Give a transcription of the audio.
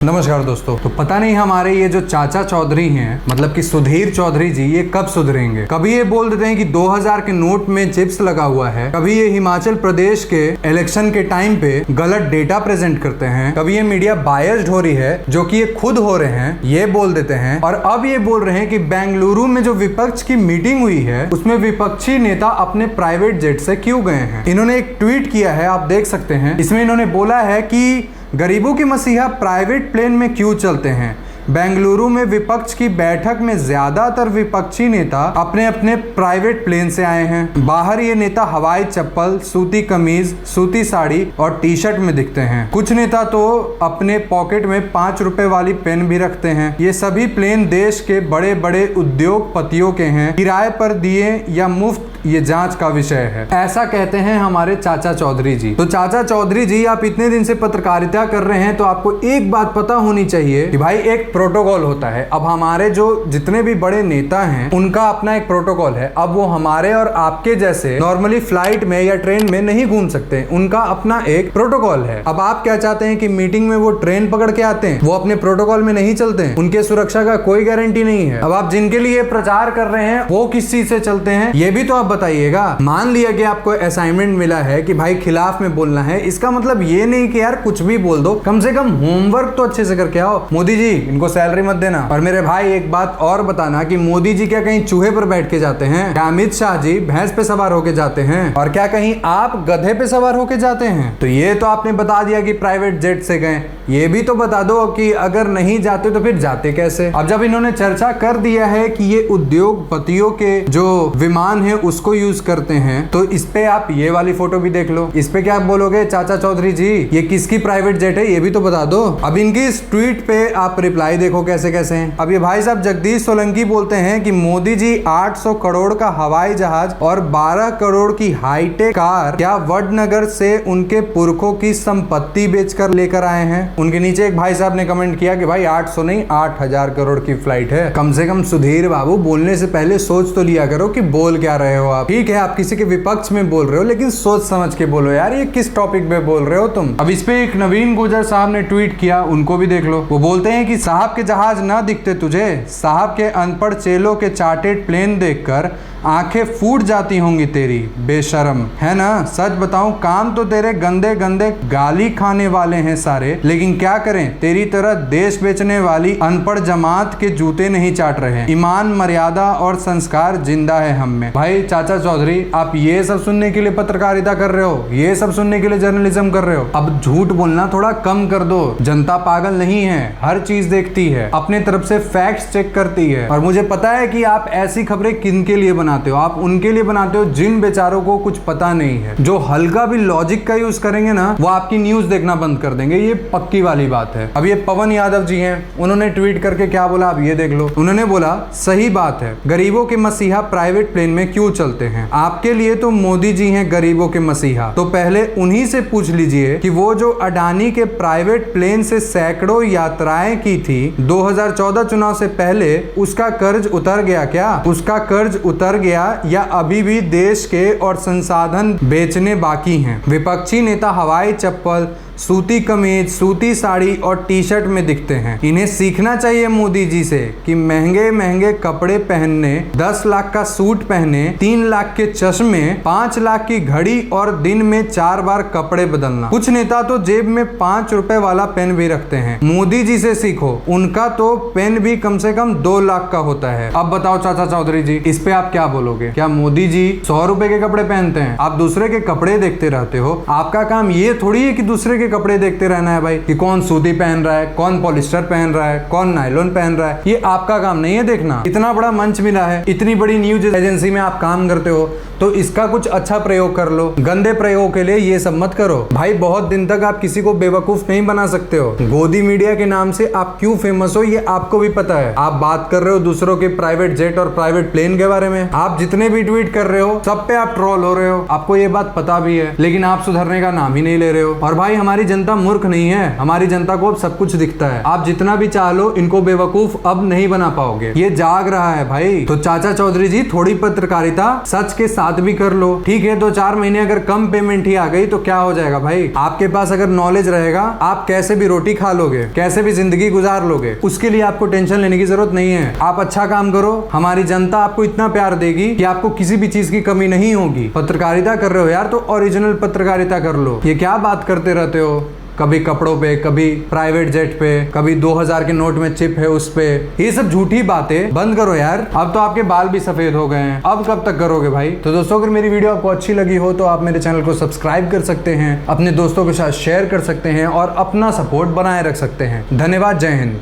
नमस्कार दोस्तों। तो पता नहीं हमारे ये जो चाचा चौधरी हैं, मतलब कि सुधीर चौधरी जी, ये कब सुधरेंगे। कभी ये बोल देते हैं कि 2000 के नोट में चिप्स लगा हुआ है, कभी ये हिमाचल प्रदेश के इलेक्शन के टाइम पे गलत डेटा प्रेजेंट करते हैं, कभी ये मीडिया बायस्ड हो रही है जो कि ये खुद हो रहे हैं, ये बोल देते हैं। और अब ये बोल रहे हैं कि बेंगलुरु में जो विपक्ष की मीटिंग हुई है उसमें विपक्षी नेता अपने प्राइवेट जेट से क्यों गए हैं। इन्होंने एक ट्वीट किया है, आप देख सकते हैं। इसमें इन्होंने बोला है कि गरीबों के मसीहा प्राइवेट प्लेन में क्यों चलते हैं। बेंगलुरु में विपक्ष की बैठक में ज्यादातर विपक्षी नेता अपने अपने प्राइवेट प्लेन से आए हैं। बाहर ये नेता हवाई चप्पल, सूती कमीज, सूती साड़ी और टी शर्ट में दिखते हैं। कुछ नेता तो अपने पॉकेट में 5 रुपए वाली पेन भी रखते हैं। ये सभी प्लेन देश के बड़े बड़े उद्योगपतियों के हैं, किराए पर दिए या मुफ्त, ये जांच का विषय है। ऐसा कहते हैं हमारे चाचा चौधरी जी। तो चाचा चौधरी जी, आप इतने दिन से पत्रकारिता कर रहे हैं तो आपको एक बात पता होनी चाहिए कि भाई एक प्रोटोकॉल होता है। अब हमारे जो जितने भी बड़े नेता हैं उनका अपना एक प्रोटोकॉल है। अब वो हमारे और आपके जैसे नॉर्मली फ्लाइट में या ट्रेन में नहीं घूम सकते, उनका अपना एक प्रोटोकॉल है। अब आप क्या चाहते हैं कि मीटिंग में वो ट्रेन पकड़ के आते हैं, वो अपने प्रोटोकॉल में नहीं चलते हैं, उनके सुरक्षा का कोई गारंटी नहीं है। अब आप जिनके लिए प्रचार कर रहे हैं वो किस चीज से चलते हैं, ये भी तो आप बताइएगा। मान लिया कि आपको असाइनमेंट मिला है कि भाई खिलाफ में बोलना है, इसका मतलब ये नहीं कि यार कुछ भी बोल दो, कम से कम होमवर्क तो अच्छे से करके आओ। मोदी जी, इनको सैलरी मत देना। और मेरे भाई एक बात और बताना कि मोदी जी क्या कहीं चूहे पर बैठ के जाते हैं, क्या अमित शाह जी भैंस पे सवार होके जाते हैं, और क्या कहीं आप गधे पे सवार होके जाते हैं। तो ये तो आपने बता दिया कि प्राइवेट जेट से गए, ये भी तो बता दो कि अगर नहीं जाते तो फिर जाते कैसे। अब जब इन्होंने चर्चा कर दिया है कि ये उद्योगपतियों के जो विमान है उसको यूज करते हैं, तो इस पे आप ये वाली फोटो भी देख लो। इस पे क्या बोलोगे चाचा चौधरी जी, ये किसकी प्राइवेट जेट है, ये भी तो बता दो। अब इनकी इस ट्वीट पे आप रिप्लाई देखो कैसे कैसे हैं। अब ये भाई साहब जगदीश सोलंकी बोलते हैं कि मोदी जी 800 करोड़ का हवाई जहाज और 12 करोड़ की हाईटेक कार क्या वडनगर से उनके पुरखों की संपत्ति बेचकर लेकर आए हैं। उनके नीचे एक भाई साहब ने कमेंट किया कि भाई 800 नहीं 8000 करोड़ की फ्लाइट है। कम से कम सुधीर बाबू, बोलने से पहले सोच तो लिया करो कि बोल क्या रहे हो आप। ठीक है, आप किसी के विपक्ष में बोल रहे हो, लेकिन सोच समझ के बोलो यार, ये किस टॉपिक पे बोल रहे हो तुम। अब इस पे एक नवीन गुजर साहब ने ट्वीट किया, उनको भी देख लो। वो बोलते हैं कि साहब के जहाज ना दिखते तुझे, साहब के अनपढ़ चेलों के चार्टेड प्लेन देखकर आंखें फूट जाती होंगी तेरी, बेशरम है ना। सच बताऊं, काम तो तेरे गंदे गंदे गाली खाने वाले हैं सारे, लेकिन क्या करें, तेरी तरह देश बेचने वाली अनपढ़ जमात के जूते नहीं चाट रहे। ईमान, मर्यादा और संस्कार जिंदा है हम में। भाई चाचा चौधरी, आप ये सब सुनने के लिए पत्रकारिता कर रहे हो, ये सब सुनने के लिए जर्नलिज्म कर रहे हो। अब झूठ बोलना थोड़ा कम कर दो। जनता पागल नहीं है, हर चीज देखती है, अपने तरफ से फैक्ट्स चेक करती है। और मुझे पता है कि आप ऐसी खबरें किन के लिए बनाते हो, आप उनके लिए बनाते हो जिन बेचारों को कुछ पता नहीं है। जो हल्का भी लॉजिक का यूज करेंगे ना, वो आपकी न्यूज देखना बंद कर देंगे, ये पक्की वाली बात है। अब ये पवन यादव जी हैं, उन्होंने ट्वीट करके क्या बोला, आप ये देख लो। उन्होंने बोला, सही बात है, गरीबों के मसीहा प्राइवेट प्लेन में क्यों चलते हैं। आपके लिए तो मोदी जी हैं गरीबों के मसीहा, तो पहले उन्हीं से पूछ लीजिए कि वो जो अडानी के प्राइवेट प्लेन से सैकड़ों यात्राएं की थी 2014 चुनाव से पहले, उसका कर्ज उतर गया क्या। उसका कर्ज उतर गया या अभी भी देश के और संसाधन बेचने बाकी हैं। विपक्षी नेता हवाई चप्पल, सूती कमीज, सूती साड़ी और टी शर्ट में दिखते हैं। इन्हें सीखना चाहिए मोदी जी से कि महंगे महंगे कपड़े पहनने, 10 लाख का सूट पहने, 3 लाख के चश्मे, 5 लाख की घड़ी और दिन में 4 बार कपड़े बदलना। कुछ नेता तो जेब में 5 रुपए वाला पेन भी रखते हैं। मोदी जी से सीखो, उनका तो पेन भी कम से कम 2 लाख का होता है। अब बताओ चाचा चौधरी जी, इस पे आप क्या बोलोगे। क्या मोदी जी 100 रुपए के कपड़े पहनते हैं, आप दूसरे के कपड़े देखते रहते हो। आपका काम ये थोड़ी है कि दूसरे के कपड़े देखते रहना है भाई, कि कौन सूती पहन रहा है, कौन पॉलिस्टर पहन रहा है, कौन नायलॉन पहन रहा है। ये आपका काम नहीं है देखना। इतना बड़ा मंच मिला है, इतनी बड़ी न्यूज एजेंसी में आप काम करते हो, तो इसका कुछ अच्छा प्रयोग कर लो। गंदे प्रयोग के लिए ये सब मत करो भाई। बहुत दिन तक आप किसी को बेवकूफ नहीं बना सकते हो। गोदी मीडिया के नाम से आप क्यों फेमस हो, ये आपको भी पता है। आप बात कर रहे हो दूसरों के प्राइवेट जेट और प्राइवेट प्लेन के बारे में, आप जितने भी ट्वीट कर रहे हो सब पे आप ट्रोल हो रहे हो, आपको ये बात पता भी है, लेकिन आप सुधरने का नाम ही नहीं ले रहे हो। और भाई हमारी हमारी जनता मूर्ख नहीं है, हमारी जनता को अब सब कुछ दिखता है। आप जितना भी चाह लो इनको बेवकूफ अब नहीं बना पाओगे, ये जाग रहा है भाई। तो चाचा चौधरी जी थोड़ी पत्रकारिता सच के साथ भी कर लो। ठीक है 2-4 महीने अगर कम पेमेंट ही आ गई तो क्या हो जाएगा भाई, आपके पास अगर नॉलेज रहेगा आप कैसे भी रोटी खा लोगे, कैसे भी जिंदगी गुजार लोगे, उसके लिए आपको टेंशन लेने की जरूरत नहीं है। आप अच्छा काम करो, हमारी जनता आपको इतना प्यार देगी कि आपको किसी भी चीज की कमी नहीं होगी। पत्रकारिता कर रहे हो यार तो ओरिजिनल पत्रकारिता कर लो, ये क्या बात करते रहते हो, कभी कपड़ों पे, कभी प्राइवेट जेट पे, कभी 2000 के नोट में चिप है उस पे, ये सब झूठी बातें बंद करो यार। अब तो आपके बाल भी सफेद हो गए हैं, अब कब तक करोगे भाई। तो दोस्तों अगर मेरी वीडियो आपको अच्छी लगी हो तो आप मेरे चैनल को सब्सक्राइब कर सकते हैं, अपने दोस्तों के साथ शेयर कर सकते हैं और अपना सपोर्ट बनाए रख सकते हैं। धन्यवाद, जय हिंद।